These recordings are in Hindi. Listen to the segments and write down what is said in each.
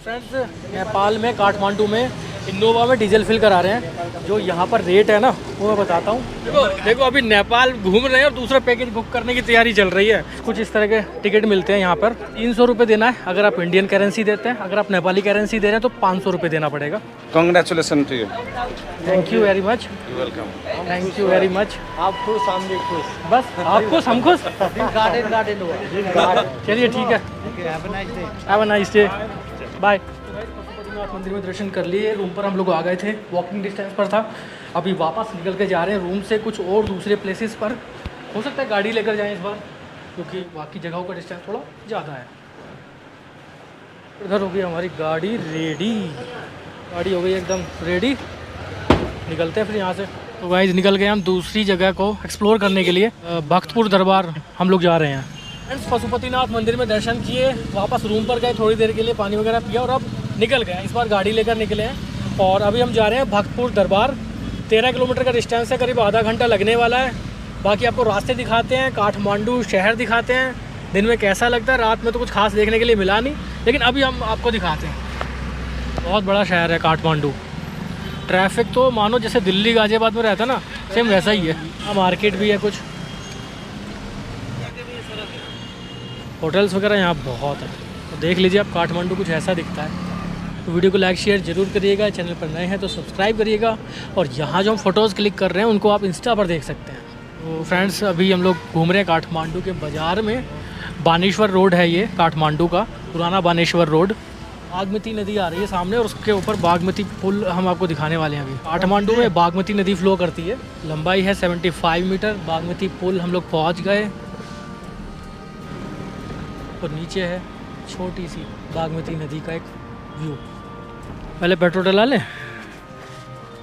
फ्रेंड्स नेपाल में काठमांडू में इनोवा में डीजल फिल करा रहे हैं। जो यहाँ पर रेट है ना वो मैं बताता हूँ। देखो अभी नेपाल घूम रहे हैं और दूसरा पैकेज बुक करने की तैयारी चल रही है। कुछ इस तरह के टिकट मिलते हैं यहाँ पर। 300 रुपये देना है अगर आप इंडियन करेंसी देते हैं। अगर आप नेपाली करेंसी दे रहे हैं तो 500 रुपये देना पड़ेगा। Congratulation to you. Thank you very much. Welcome. Thank you very much. आप खुश, हम भी खुश। बस आप खुश हम खुश। चलिए ठीक है। Have a nice day. Bye. Pashupatinath मंदिर में दर्शन कर लिए। रूम पर हम लोग आ गए थे, वॉकिंग डिस्टेंस पर था। अभी वापस निकल के जा रहे हैं रूम से कुछ और दूसरे प्लेसेस पर। हो सकता है गाड़ी लेकर जाएं इस बार, क्योंकि बाकी जगहों का डिस्टेंस थोड़ा ज़्यादा है। इधर हो गई हमारी गाड़ी रेडी। गाड़ी हो गई एकदम रेडी। निकलते हैं फिर यहाँ से। तो गाइस निकल गए हम दूसरी जगह को एक्सप्लोर करने के लिए। भक्तपुर दरबार हम लोग जा रहे हैं। फ्रेंड्स पशुपतिनाथ मंदिर में दर्शन किए, वापस रूम पर गए, थोड़ी देर के लिए पानी वगैरह पिया और अब निकल गए। इस बार गाड़ी लेकर निकले हैं और अभी हम जा रहे हैं भक्तपुर दरबार। 13 किलोमीटर का डिस्टेंस है, करीब आधा घंटा लगने वाला है। बाकी आपको रास्ते दिखाते हैं, काठमांडू शहर दिखाते हैं दिन में कैसा लगता है। रात में तो कुछ खास देखने के लिए मिला नहीं, लेकिन अभी हम आपको दिखाते हैं। बहुत बड़ा शहर है काठमांडू। ट्रैफिक तो मानो जैसे दिल्ली गाजियाबाद में रहता ना, सेम वैसा ही है। मार्केट भी है, कुछ होटल्स वगैरह यहाँ बहुत है। तो देख लीजिए आप, काठमांडू कुछ ऐसा दिखता है। तो वीडियो को लाइक शेयर ज़रूर करिएगा। चैनल पर नए हैं तो सब्सक्राइब करिएगा। और यहाँ जो हम फ़ोटोज़ क्लिक कर रहे हैं उनको आप इंस्टा पर देख सकते हैं। तो फ्रेंड्स अभी हम लोग घूम रहे हैं काठमांडू के बाज़ार में। बानेश्वर रोड है ये काठमांडू का, पुराना बानेश्वर रोड। बागमती नदी आ रही है सामने और उसके ऊपर बागमती पुल हम आपको दिखाने वाले हैं। अभी काठमांडू में बागमती नदी फ्लो करती है, लंबाई है 75 मीटर। बागमती पुल हम लोग पहुँच गए और नीचे है छोटी सी बागमती नदी का एक व्यू। पहले पेट्रोल डला लें।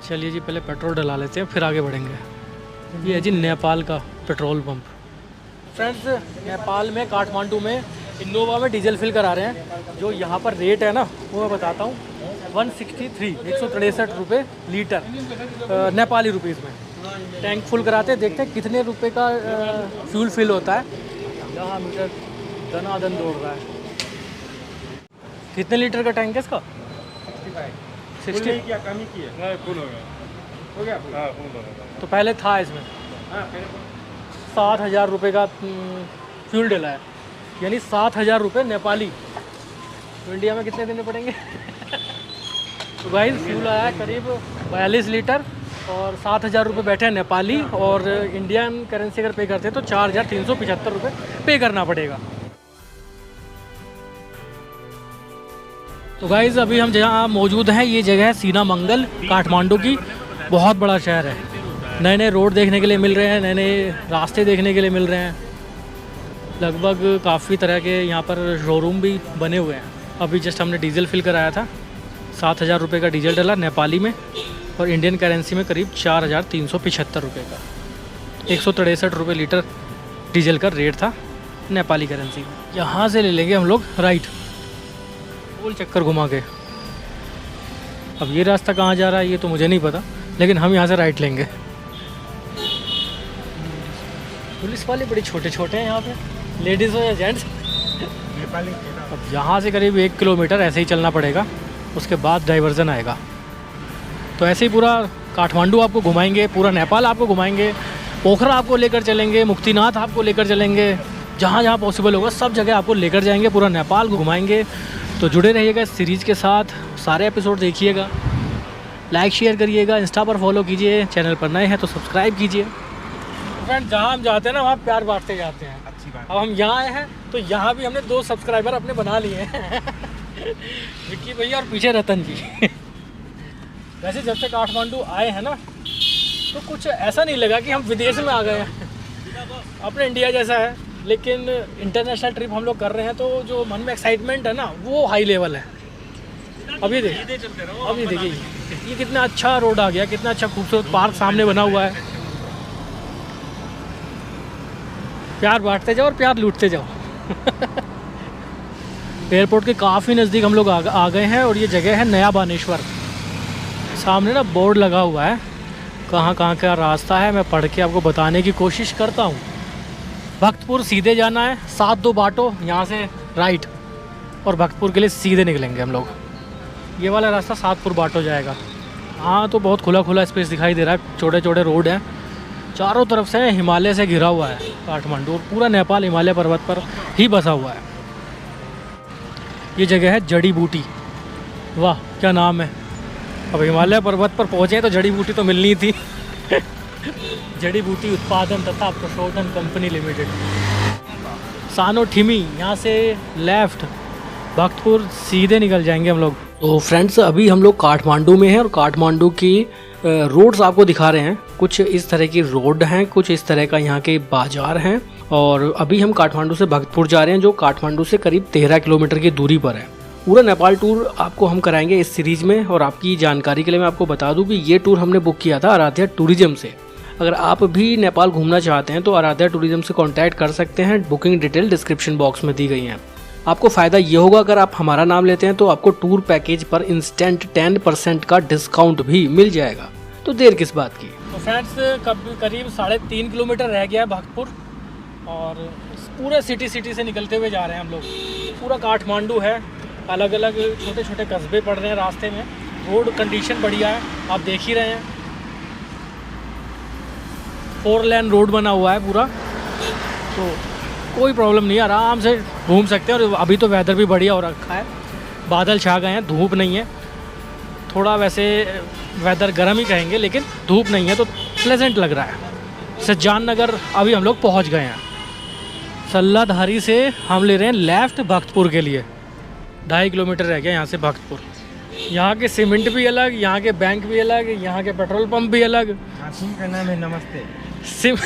चलिए जी पहले पेट्रोल डला लेते हैं, फिर आगे बढ़ेंगे। ये है जी नेपाल का पेट्रोल पंप। फ्रेंड्स नेपाल में काठमांडू में इनोवा में डीजल फिल करा रहे हैं। जो यहाँ पर रेट है ना वो मैं बताता हूँ। 163 रुपये लीटर नेपाली रुपीज़ में। टैंक फुल कराते हैं, देखते हैं कितने रुपए का फ्यूल फिल होता है। यहाँ मीटर दनादन दौड़ रहा है। कितने लीटर का टैंक है इसका? 60 क्या कमी की है? फुल हो गया फुल। हाँ फुल हो गया। तो पहले था इसमें 7,000 रुपये का फ्यूल डला है, यानी 7,000 रुपये नेपाली। तो इंडिया में कितने देने पड़ेंगे? तो गाइस फ्यूल आया करीब 42 लीटर और 7,000 रुपये बैठे हैं नेपाली। और इंडियन करेंसी अगर पे करते हैं तो 4,375 रुपये पे करना पड़ेगा। तो गाइज़ अभी हम जहाँ मौजूद हैं ये जगह है सीना मंगल काठमांडू की। बहुत बड़ा शहर है। नए नए रोड देखने के लिए मिल रहे हैं, नए नए रास्ते देखने के लिए मिल रहे हैं। लगभग काफ़ी तरह के यहाँ पर शोरूम भी बने हुए हैं। अभी जस्ट हमने डीजल फिल कराया था। 7,000 रुपये का डीजल डला नेपाली में और इंडियन करेंसी में करीब 4,375 रुपये का। 163 रुपये लीटर डीजल का रेट था नेपाली करेंसी में। यहाँ से ले लेंगे हम लोग राइट, गोल चक्कर घुमा के। अब ये रास्ता कहाँ जा रहा है ये तो मुझे नहीं पता, लेकिन हम यहाँ से राइट लेंगे। पुलिस वाले बड़े छोटे छोटे हैं यहाँ पे, लेडीज़ हो या जेंट्स। अब यहाँ से करीब 1 किलोमीटर ऐसे ही चलना पड़ेगा, उसके बाद डाइवर्जन आएगा। तो ऐसे ही पूरा काठमांडू आपको घुमाएंगे, पूरा नेपाल आपको घुमाएंगे, पोखरा आपको लेकर चलेंगे, मुक्तिनाथ आपको लेकर चलेंगे। जहाँ जहाँ पॉसिबल होगा सब जगह आपको लेकर जाएंगे, पूरा नेपाल घुमाएंगे। तो जुड़े रहिएगा इस सीरीज़ के साथ, सारे एपिसोड देखिएगा, लाइक शेयर करिएगा, इंस्टा पर फॉलो कीजिए, चैनल पर नए हैं तो सब्सक्राइब कीजिए। फ्रेंड जहाँ हम जाते हैं ना वहाँ प्यार बांटते जाते हैं। अच्छी बात। अब हम यहाँ आए हैं तो यहाँ भी हमने 2 सब्सक्राइबर अपने बना लिए हैं। विक्की भैया और पीछे रतन जी। वैसे जब से काठमांडू आए हैं ना तो कुछ ऐसा नहीं लगा कि हम विदेश में आ गए हैं। अपने इंडिया जैसा है, लेकिन इंटरनेशनल ट्रिप हम लोग कर रहे हैं तो जो मन में एक्साइटमेंट है ना वो हाई लेवल है। अभी देखिए ये कितना अच्छा रोड आ गया, कितना अच्छा खूबसूरत पार्क सामने बना हुआ है। प्यार बांटते जाओ और प्यार लूटते जाओ। एयरपोर्ट के काफ़ी नज़दीक हम लोग आ गए हैं और ये जगह है नया बानेश्वर। सामने ना बोर्ड लगा हुआ है, कहाँ कहाँ का रास्ता है मैं पढ़ के आपको बताने की कोशिश करता हूँ। भक्तपुर सीधे जाना है, 7-2 बाटो यहाँ से राइट, और भक्तपुर के लिए सीधे निकलेंगे हम लोग। ये वाला रास्ता सातपुर बाटो जाएगा। हाँ तो बहुत खुला खुला स्पेस दिखाई दे रहा है, छोटे छोटे रोड हैं, चारों तरफ से हिमालय से घिरा हुआ है काठमांडू, और पूरा नेपाल हिमालय पर्वत पर ही बसा हुआ है। ये जगह है जड़ी बूटी, वाह क्या नाम है। अब हिमालय पर्वत पर पहुँचे तो जड़ी बूटी तो मिलनी थी। जड़ी बूटी उत्पादन तथा प्रशोधन कंपनी लिमिटेड, सानोठिमी। यहाँ से लेफ़्ट भक्तपुर सीधे निकल जाएंगे हम लोग। तो फ्रेंड्स अभी हम लोग काठमांडू में हैं और काठमांडू की रोड्स आपको दिखा रहे हैं। कुछ इस तरह की रोड हैं, कुछ इस तरह का यहाँ के बाजार हैं। और अभी हम काठमांडू से भक्तपुर जा रहे हैं, जो काठमांडू से करीब 13 किलोमीटर की दूरी पर है। पूरा नेपाल टूर आपको हम कराएंगे इस सीरीज में। और आपकी जानकारी के लिए मैं आपको बता दूं कि ये टूर हमने बुक किया था आराध्या टूरिज्म से। अगर आप भी नेपाल घूमना चाहते हैं तो आराध्या टूरिज्म से कांटेक्ट कर सकते हैं। बुकिंग डिटेल डिस्क्रिप्शन बॉक्स में दी गई हैं। आपको फ़ायदा ये होगा, अगर आप हमारा नाम लेते हैं तो आपको टूर पैकेज पर इंस्टेंट 10% का डिस्काउंट भी मिल जाएगा। तो देर किस बात की। तो फ्रेंड्स करीब 3.5 किलोमीटर रह गया है भक्तपुर, और पूरे सिटी से निकलते हुए जा रहे हैं हम लोग। पूरा काठमांडू है, अलग अलग छोटे छोटे कस्बे पड़ रहे हैं रास्ते में। रोड कंडीशन बढ़िया है, आप देख ही रहे हैं। 4 लेन रोड बना हुआ है पूरा, तो कोई प्रॉब्लम नहीं है, आराम से घूम सकते हैं। और अभी तो वेदर भी बढ़िया हो रखा है, बादल छा गए हैं, धूप नहीं है। थोड़ा वैसे वेदर गर्म ही कहेंगे, लेकिन धूप नहीं है तो प्लेजेंट लग रहा है। सज्जान नगर अभी हम लोग पहुंच गए हैं। सल्लाधारी से हम ले रहे हैं लेफ़्ट भक्तपुर के लिए। 2.5 किलोमीटर रह गया यहाँ से भक्तपुर। यहाँ के सीमेंट भी अलग, यहाँ के बैंक भी अलग, यहाँ के पेट्रोल पंप भी अलग। सिम का नाम है नमस्ते। सिम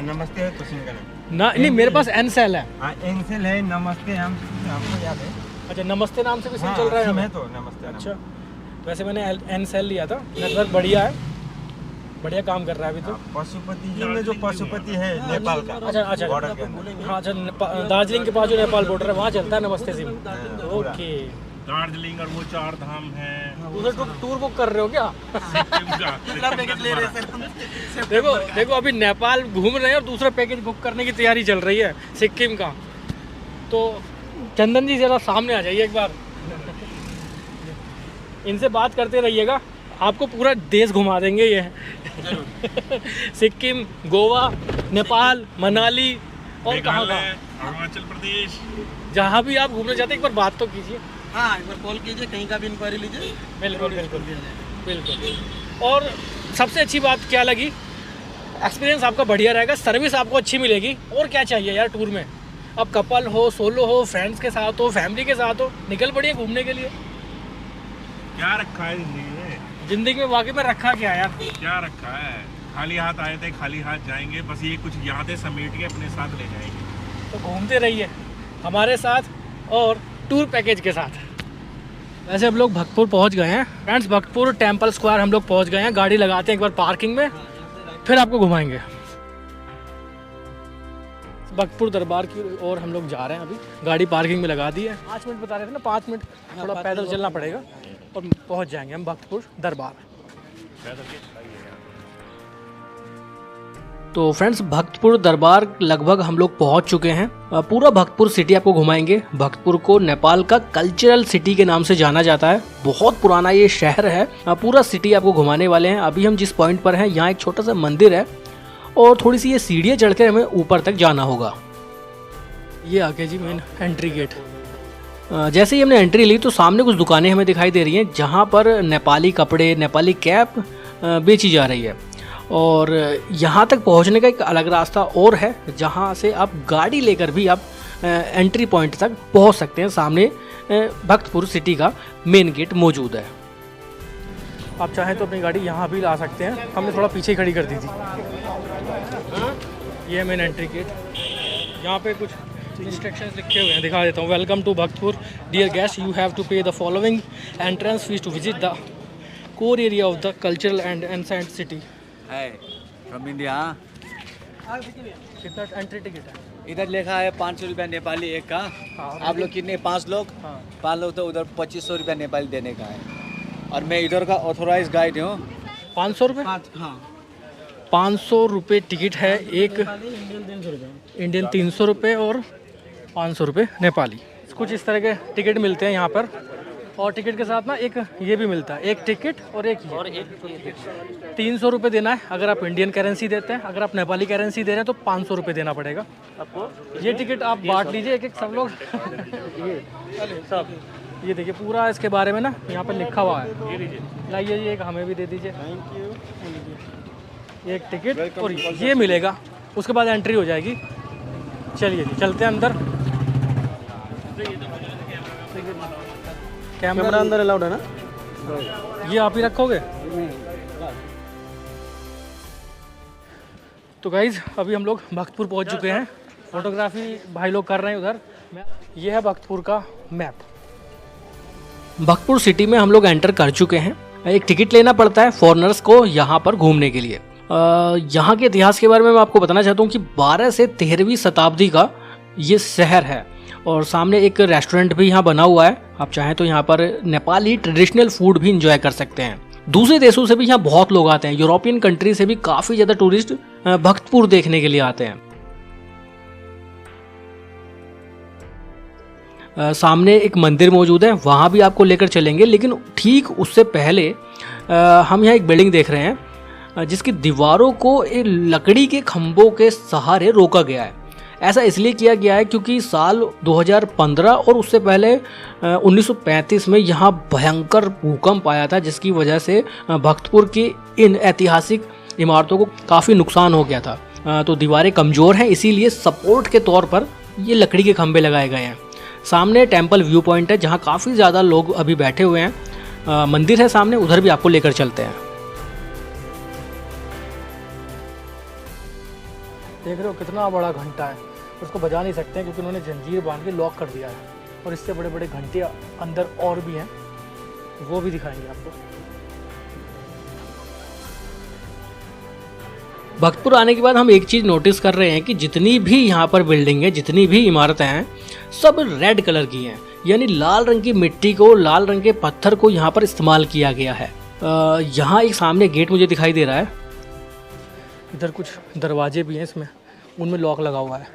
नमस्ते है तो सिम का नाम ना, नहीं मेरे पास एनसेल है। एनसेल है, नमस्ते हमको याद है। अच्छा, नमस्ते नाम से भी सिम चल रहा है हमें तो नमस्ते। अच्छा, वैसे मैंने एनसेल लिया था। नेटवर्क बढ़िया है, बढ़िया काम कर रहा है अभी तो। पशुपति में जो पशुपति है नेपाल का, अच्छा बॉर्डर के अंदर। हाँ अच्छा, दार्जिलिंग के पास जो नेपाल बॉर्डर है वहाँ चलता है नमस्ते सिम। ओके, दार्जिलिंग और वो 4 धाम है। दूसरा टूर बुक कर रहे हो क्या? देखो अभी नेपाल घूम रहे हैं और दूसरा पैकेज बुक करने की तैयारी चल रही है सिक्किम का। तो चंदन जी जरा सामने आ जाइए एक बार, इनसे बात करते रहिएगा, आपको पूरा देश घुमा देंगे ये। सिक्किम, गोवा, नेपाल, मनाली और कहाँ, अरुणाचल प्रदेश, जहाँ भी आप घूमने जाते हैं एक बार बात तो कीजिए। हाँ, एक बार कॉल कीजिए, कहीं का भी इंक्वायरी लीजिए। बिल्कुल बिल्कुल बिल्कुल। और सबसे अच्छी बात क्या लगी, एक्सपीरियंस आपका बढ़िया रहेगा, सर्विस आपको अच्छी मिलेगी। और क्या चाहिए यार टूर में। अब कपल हो, सोलो हो, फ्रेंड्स के साथ हो, फैमिली के साथ हो, निकल पड़िए घूमने के लिए। क्या रखा है जिंदगी में? जिंदगी में वाकई में रखा क्या यार, क्या रखा है? खाली हाथ आए थे, खाली हाथ जाएंगे। बस ये कुछ यादें समेट के अपने साथ ले जाएंगे। तो घूमते रहिए हमारे साथ और टूर पैकेज के साथ। वैसे हम लोग भक्तपुर पहुंच गए हैं फ्रेंड्स। भक्तपुर टेम्पल स्क्वायर हम लोग पहुंच गए हैं। गाड़ी लगाते हैं एक बार पार्किंग में, फिर आपको घुमाएंगे। भक्तपुर दरबार की ओर हम लोग जा रहे हैं। अभी गाड़ी पार्किंग में लगा दी है। 5 मिनट बता रहे थे ना, 5 मिनट थोड़ा पैदल चलना पड़ेगा और पहुंच जाएंगे हम भक्तपुर दरबार। तो फ्रेंड्स भक्तपुर दरबार लगभग हम लोग पहुंच चुके हैं। पूरा भक्तपुर सिटी आपको घुमाएंगे। भक्तपुर को नेपाल का कल्चरल सिटी के नाम से जाना जाता है। बहुत पुराना ये शहर है। पूरा सिटी आपको घुमाने वाले हैं। अभी हम जिस पॉइंट पर हैं यहाँ एक छोटा सा मंदिर है और थोड़ी सी ये सीढ़ियाँ चढ़कर हमें ऊपर तक जाना होगा। ये आगे जी मेन एंट्री गेट। जैसे ही हमने एंट्री ली तो सामने कुछ दुकानें हमें दिखाई दे रही हैं जहाँ पर नेपाली कपड़े, नेपाली कैप बेची जा रही है। और यहाँ तक पहुँचने का एक अलग रास्ता और है जहाँ से आप गाड़ी लेकर भी आप एंट्री पॉइंट तक पहुँच सकते हैं। सामने भक्तपुर सिटी का मेन गेट मौजूद है। आप चाहें तो अपनी गाड़ी यहाँ भी ला सकते हैं। हमने थोड़ा पीछे खड़ी कर दी थी। ये मेन एंट्री गेट, यहाँ पे कुछ इंस्ट्रक्शंस लिखे हुए हैं, दिखा देता हूँ। Welcome to Bhaktapur, dear guest, you have to pay the following entrance fees to visit the core area of the cultural and ancient city. है फ्रॉम इंडिया। कितना एंट्री टिकट है? इधर लिखा है 500 रुपया नेपाली एक का। आप लोग कितने? 5 लोग। 5 लोग तो उधर 2500 रुपया नेपाली देने का है। और मैं इधर का ऑथोराइज गाइड हूँ। 500 रुपये? हाँ, 500 रुपये टिकट है एक। इंडियन 300 रुपये और 500 रुपये नेपाली। कुछ इस तरह के टिकट मिलते हैं यहाँ पर। और टिकट के साथ ना एक ये भी मिलता है, एक टिकट और एक ये। और एक 300 रुपये देना है अगर आप इंडियन करेंसी देते हैं। अगर आप नेपाली करेंसी दे रहे हैं तो 500 रुपये देना पड़ेगा आपको। ये टिकट आप बांट लीजिए एक एक सब लोग। सब ये देखिए पूरा इसके बारे में ना यहाँ पर लिखा हुआ है। ये लीजिए। लाइए ये एक हमें भी दे दीजिए। ये एक टिकट और ये मिलेगा, उसके बाद एंट्री हो जाएगी। चलिए जी चलते हैं अंदर। कैमरा अंदर अलाउड है ना? ये आप ही रखोगे? तो गाइज अभी हम लोग भक्तपुर पहुंच चुके हैं। फोटोग्राफी भाई लोग कर रहे हैं उधर। ये है भक्तपुर का मैप। भक्तपुर सिटी में हम लोग एंटर कर चुके हैं। एक टिकट लेना पड़ता है फॉरेनर्स को यहाँ पर घूमने के लिए। यहाँ के इतिहास के बारे में मैं आपको बताना चाहता हूँ कि 12 से 13वीं शताब्दी का ये शहर है और सामने एक रेस्टोरेंट भी यहाँ बना हुआ है। आप चाहें तो यहाँ पर नेपाली ट्रेडिशनल फूड भी इंजॉय कर सकते हैं। दूसरे देशों से भी यहाँ बहुत लोग आते हैं। यूरोपियन कंट्री से भी काफ़ी ज़्यादा टूरिस्ट भक्तपुर देखने के लिए आते हैं। सामने एक मंदिर मौजूद है, वहाँ भी आपको लेकर चलेंगे। लेकिन ठीक उससे पहले हम यहाँ एक बिल्डिंग देख रहे हैं जिसकी दीवारों को एक लकड़ी के खंभों के सहारे रोका गया है। ऐसा इसलिए किया गया है क्योंकि साल 2015 और उससे पहले 1935 में यहाँ भयंकर भूकंप आया था, जिसकी वजह से भक्तपुर की इन ऐतिहासिक इमारतों को काफ़ी नुकसान हो गया था। तो दीवारें कमज़ोर हैं, इसीलिए सपोर्ट के तौर पर ये लकड़ी के खंभे लगाए गए हैं। सामने टेम्पल व्यू पॉइंट है जहाँ काफ़ी ज़्यादा लोग अभी बैठे हुए हैं। मंदिर है सामने, उधर भी आपको लेकर चलते हैं। देख रहे हो कितना बड़ा घंटा है, उसको बजा नहीं सकते हैं क्योंकि उन्होंने जंजीर बांध के लॉक कर दिया है। और इससे बड़े बड़े घंटे अंदर और भी हैं, वो भी दिखाएंगे आपको। भक्तपुर आने के बाद हम एक चीज़ नोटिस कर रहे हैं कि जितनी भी यहाँ पर बिल्डिंग है, जितनी भी इमारतें हैं, सब रेड कलर की हैं। यानी लाल रंग की मिट्टी को, लाल रंग के पत्थर को यहाँ पर इस्तेमाल किया गया है। यहाँ एक सामने गेट मुझे दिखाई दे रहा है। इधर कुछ दरवाजे भी हैं, इसमें उनमें लॉक लगा हुआ है।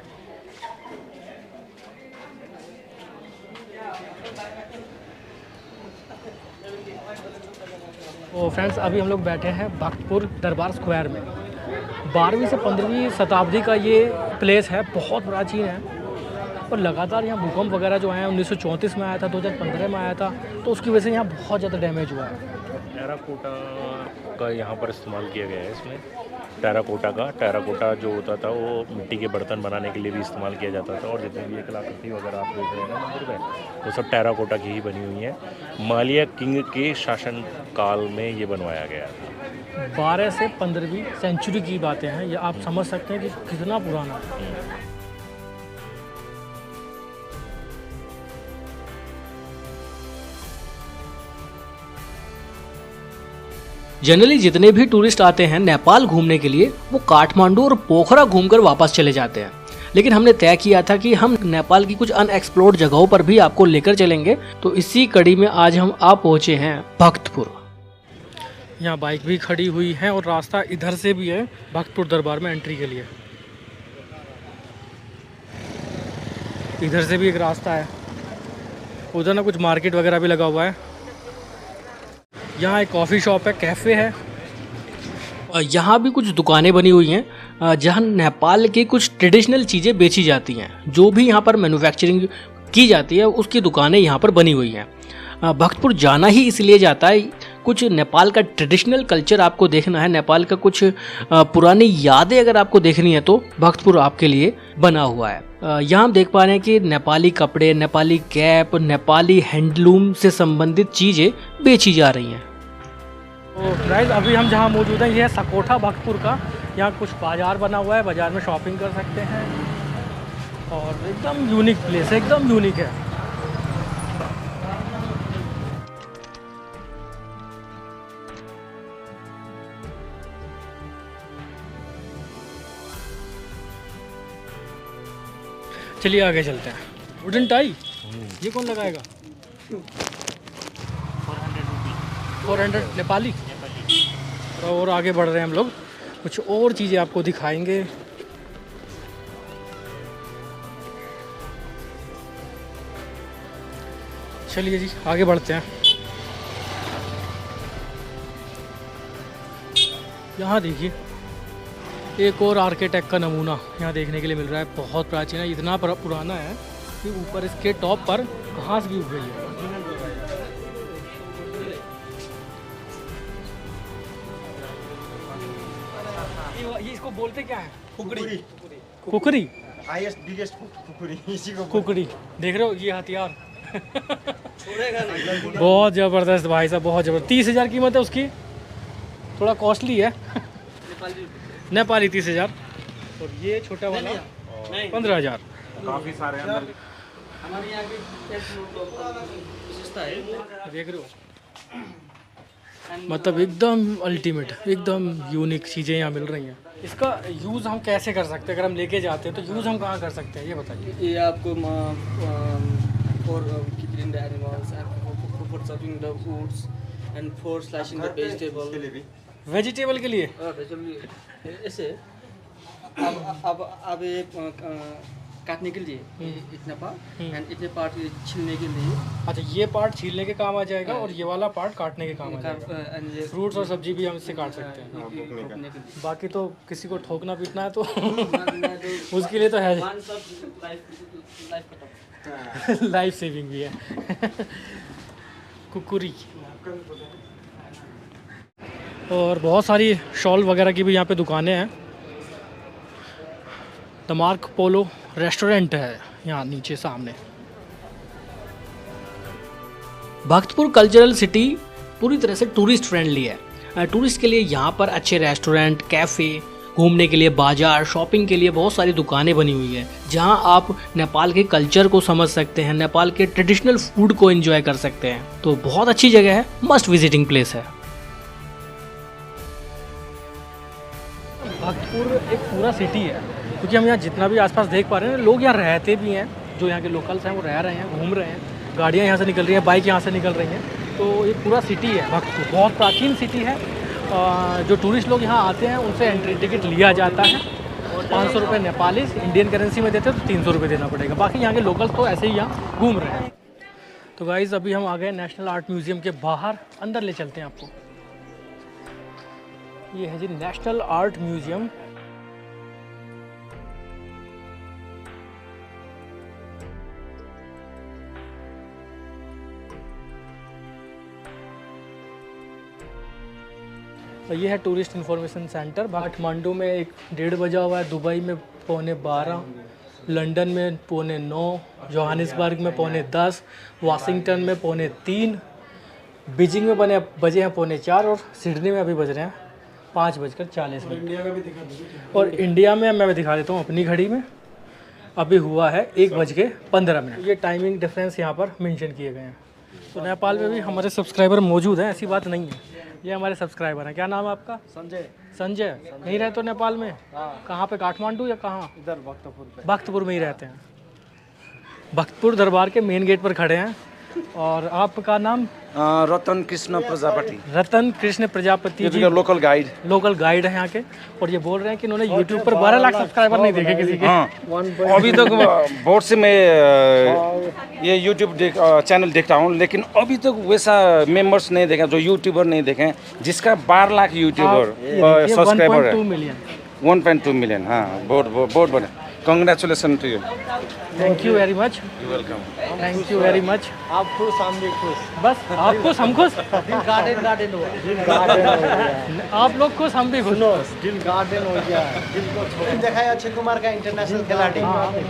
तो फ्रेंड्स अभी हम लोग बैठे हैं भक्तपुर दरबार स्क्वायर में। 12वीं से 15वीं शताब्दी का ये प्लेस है, बहुत प्राचीन है। और लगातार यहाँ भूकंप वगैरह जो आए हैं, 1934 में आया था, 2015 में आया था, तो उसकी वजह से यहाँ बहुत ज़्यादा डैमेज हुआ है। टेराकोटा का यहाँ पर इस्तेमाल किया गया है। इसमें टेराकोटा जो होता था वो मिट्टी के बर्तन बनाने के लिए भी इस्तेमाल किया जाता था। और जितनी भी कलाकृति वगैरह आप देख रहे हैं ना मंदिर में, वो सब टेराकोटा की ही बनी हुई है। मालिया किंग के शासन काल में ये बनवाया गया था। 12 से 15वीं सेंचुरी की बातें हैं, ये आप समझ सकते हैं कि कितना पुराना है। जनरली जितने भी टूरिस्ट आते हैं नेपाल घूमने के लिए, वो काठमांडू और पोखरा घूमकर वापस चले जाते हैं। लेकिन हमने तय किया था कि हम नेपाल की कुछ अनएक्सप्लोर्ड जगहों पर भी आपको लेकर चलेंगे। तो इसी कड़ी में आज हम आ पहुंचे हैं भक्तपुर। यहाँ बाइक भी खड़ी हुई है और रास्ता इधर से भी है भक्तपुर दरबार में एंट्री के लिए। इधर से भी एक रास्ता है, उधर ना कुछ मार्केट वगैरह भी लगा हुआ है। यहाँ एक कॉफ़ी शॉप है, कैफ़े है। यहाँ भी कुछ दुकानें बनी हुई हैं जहाँ नेपाल की कुछ ट्रेडिशनल चीज़ें बेची जाती हैं। जो भी यहाँ पर मैन्युफैक्चरिंग की जाती है उसकी दुकानें यहाँ पर बनी हुई हैं। भक्तपुर जाना ही इसलिए जाता है, कुछ नेपाल का ट्रेडिशनल कल्चर आपको देखना है, नेपाल का कुछ पुरानी यादें अगर आपको देखनी है तो भक्तपुर आपके लिए बना हुआ है। यहाँ हम देख पा रहे हैं कि नेपाली कपड़े, नेपाली कैप, नेपाली हैंडलूम से संबंधित चीज़ें बेची जा रही हैं। तो गाइस अभी हम जहाँ मौजूद हैं, यह है सकोठा भक्तपुर का। यहाँ कुछ बाज़ार बना हुआ है, बाज़ार में शॉपिंग कर सकते हैं और एकदम यूनिक प्लेस है, एकदम यूनिक है। चलिए आगे चलते हैं। वुडन टाई ये कौन लगाएगा? 400 नेपाली। और आगे बढ़ रहे हैं हम लोग, कुछ और चीज़ें आपको दिखाएंगे। चलिए जी आगे बढ़ते हैं। यहाँ देखिए एक और आर्किटेक्ट का नमूना यहाँ देखने के लिए मिल रहा है। बहुत प्राचीन है, इतना पुराना है कि ऊपर इसके टॉप पर घास भी उग गई है। ये इसको बोलते क्या है? कुकड़ी। कुकरी। हाईएस्ट बिगेस्ट कुकड़ी इसी को कुकड़ी देख रहे हो, ये हथियार बहुत ज़बरदस्त भाई साहब, बहुत ज़बरदस्त। 30,000 कीमत है उसकी, थोड़ा कॉस्टली है। नेपाली 30,000 और ये छोटा वाला 15,000। काफी सारे अंदर हमारे यहाँ की विशेषता है। देख रहे हो, मतलब एकदम अल्टीमेट, एकदम यूनिक चीज़ें यहाँ मिल रही हैं। इसका यूज़ हम कैसे कर सकते हैं? अगर हम लेके जाते हैं तो यूज़ हम कहाँ कर सकते हैं, ये बताइए। ये आपको for keeping the animals and for chopping the woods and for slicing the vegetable. Vegetable के लिए ऐसे अब ये काटने के लिए इतना पार्ट एंड इतने पार्ट छीलने के लिए। अच्छा, ये पार्ट छीलने के काम आ जाएगा और ये वाला पार्ट काटने के काम आ जाएगा। फ्रूट्स और सब्जी भी हम इससे काट सकते हैं। बाकी तो किसी को ठोकना पीटना है तो उसके लिए तो है, लाइफ सेविंग भी है। कुकुरी। और बहुत सारी शॉल वगैरह की भी यहाँ पे दुकानें हैं। द मार्क पोलो रेस्टोरेंट है यहाँ नीचे सामने। भक्तपुर कल्चरल सिटी पूरी तरह से टूरिस्ट फ्रेंडली है। टूरिस्ट के लिए यहाँ पर अच्छे रेस्टोरेंट, कैफ़े, घूमने के लिए बाजार, शॉपिंग के लिए बहुत सारी दुकानें बनी हुई है, जहाँ आप नेपाल के कल्चर को समझ सकते हैं, नेपाल के ट्रेडिशनल फूड को एंजॉय कर सकते हैं। तो बहुत अच्छी जगह है, मस्ट विजिटिंग प्लेस है। भक्तपुर एक पूरा सिटी है, क्योंकि हम यहाँ जितना भी आसपास देख पा रहे हैं, लोग यहाँ रहते भी हैं। जो यहाँ के लोकल्स हैं वो रह रहे हैं, घूम रहे हैं, गाड़ियाँ यहाँ से निकल रही हैं, बाइक यहाँ से निकल रही हैं। तो ये पूरा सिटी है भक्तपुर, बहुत प्राचीन सिटी है। जो टूरिस्ट लोग यहाँ आते हैं उनसे एंट्री टिकट लिया जाता है। 500 रुपये नेपाली, इंडियन करेंसी में देते हैं तो 300 रुपये देना पड़ेगा। बाकी यहाँ के लोकल्स तो ऐसे ही यहाँ घूम रहे हैं। तो गाइज़ अभी हम आ गए नेशनल आर्ट म्यूज़ियम के बाहर, अंदर ले चलते हैं आपको। ये है जी नेशनल आर्ट म्यूज़ियम। तो ये है टूरिस्ट इन्फॉर्मेशन सेंटर। काठमांडू में 1:30 बजा हुआ है, दुबई में 11:15, लंदन में 9:15, जोहानिसबर्ग में 10:15, वाशिंगटन में 3:15, बीजिंग में बजे हैं 3:45 और सिडनी में अभी बज रहे हैं 5:40। इंडिया का भी दिखा दीजिए। और इंडिया में मैं दिखा देता हूँ अपनी घड़ी में, अभी हुआ है 1:15। ये टाइमिंग डिफरेंस यहाँ पर मेंशन किए गए हैं। तो नेपाल में भी हमारे सब्सक्राइबर मौजूद हैं, ऐसी बात नहीं है। ये हमारे सब्सक्राइबर हैं। क्या नाम है आपका? संजय। संजय। नहीं रहते हो नेपाल में? कहाँ पे, काठमांडू या कहाँ? इधर भक्तपुर पे। भक्तपुर में ही रहते हैं। भक्तपुर दरबार के मेन गेट पर खड़े हैं। और आपका नाम? रतन कृष्ण प्रजापति। रतन कृष्ण प्रजापति जी, लोकल गाइड है यहाँ के। और ये बोल रहे हैं कि इन्होंने यूट्यूब पर 12 लाख सब्सक्राइबर नहीं देखे किसी के। हाँ, अभी तक बहुत से मैं ये यूट्यूब चैनल देखता हूँ, लेकिन अभी तक वैसा मेंबर्स नहीं देखा, जो यूट्यूबर नहीं देखे जिसका 12 लाख यूट्यूबर सब्सक्राइबर है। 1.2 मिलियन। हाँ, बहुत बढ़िया। Congratulation to you. Thank you very much. You welcome. Thank you very much. आप खुश, हम भी खुश। बस आप खुश, हम खुश। दिल गार्डन हुआ। आप लोग खुश, हम भी खुश। दिल गार्डन हो गया। दिल को देखा है अक्षय कुमार का इंटरनेशनल खिलाड़ी,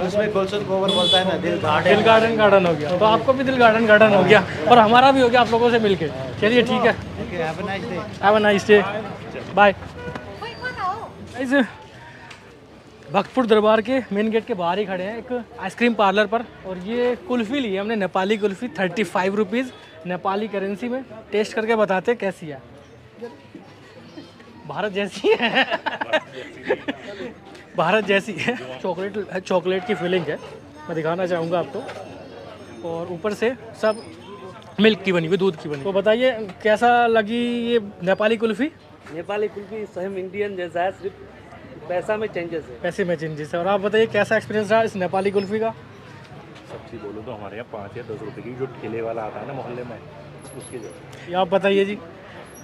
उसमें गुलशन ग्रोवर बोलता है ना, दिल गार्डन हो गया। तो आपको भी दिल गार्डन हो गया और हमारा भी हो गया आप लोगों से मिलके। चलिए ठीक है, have a nice day, bye. Bhaktapur Durbar के मेन गेट के बाहर ही खड़े हैं, एक आइसक्रीम पार्लर पर। और ये कुल्फ़ी ली है हमने, नेपाली कुल्फ़ी, 35 रुपीज़ नेपाली करेंसी में। टेस्ट करके बताते कैसी है। भारत जैसी है। भारत जैसी है। चॉकलेट की फीलिंग है, मैं दिखाना चाहूँगा आपको। और ऊपर से सब मिल्क की बनी हुई, दूध की बनी। तो बताइए कैसा लगी ये नेपाली कुल्फ़ी? नेपाली कुल्फी सेम इंडियन जैसा है, सिर्फ पैसा में चेंजेस है। पैसे में चेंजेस है। और आप बताइए कैसा एक्सपीरियंस रहा इस नेपाली कुल्फ़ी का? सब्जी बोलो तो हमारे यहाँ 5 या 10 रुपए की जो ठेले वाला आता है ना मोहल्ले में, उसके जैसे। ये आप बताइए जी।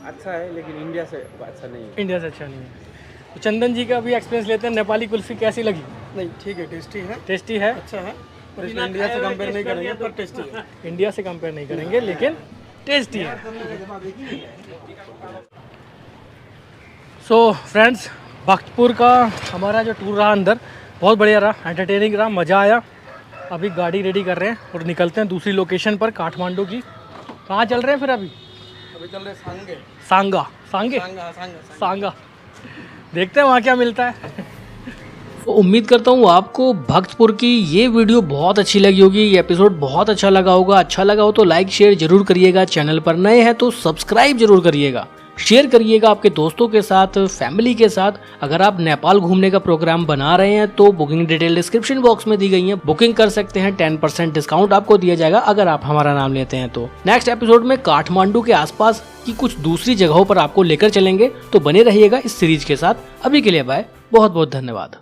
अच्छा है लेकिन इंडिया से अच्छा नहीं है। इंडिया से अच्छा नहीं है। तो चंदन जी का भी एक्सपीरियंस लेते हैं, नेपाली कुल्फ़ी कैसी लगी? नहीं ठीक है, टेस्टी है, टेस्टी है। अच्छा है, पर इसमें इंडिया से कंपेयर नहीं करेंगे, पर टेस्टी है। इंडिया से कंपेयर नहीं करेंगे लेकिन टेस्टी है। सो फ्रेंड्स, भक्तपुर का हमारा जो टूर रहा अंदर बहुत बढ़िया रहा, एंटरटेनिंग रहा, मज़ा आया। अभी गाड़ी रेडी कर रहे हैं और निकलते हैं दूसरी लोकेशन पर, काठमांडू की। कहाँ चल रहे हैं फिर अभी चल रहे सांगे सांगा सांगा देखते हैं वहाँ क्या मिलता है। तो उम्मीद करता हूँ आपको भक्तपुर की ये वीडियो बहुत अच्छी लगी होगी, ये एपिसोड बहुत अच्छा लगा होगा। अच्छा लगा हो तो लाइक शेयर जरूर करिएगा, चैनल पर नए हैं तो सब्सक्राइब जरूर करिएगा, शेयर करिएगा आपके दोस्तों के साथ, फैमिली के साथ। अगर आप नेपाल घूमने का प्रोग्राम बना रहे हैं तो बुकिंग डिटेल डिस्क्रिप्शन बॉक्स में दी गई है, बुकिंग कर सकते हैं। 10% डिस्काउंट आपको दिया जाएगा अगर आप हमारा नाम लेते हैं तो। नेक्स्ट एपिसोड में काठमांडू के आसपास की कुछ दूसरी जगहों पर आपको लेकर चलेंगे, तो बने रहिएगा इस सीरीज के साथ। अभी के लिए बाय, बहुत बहुत धन्यवाद।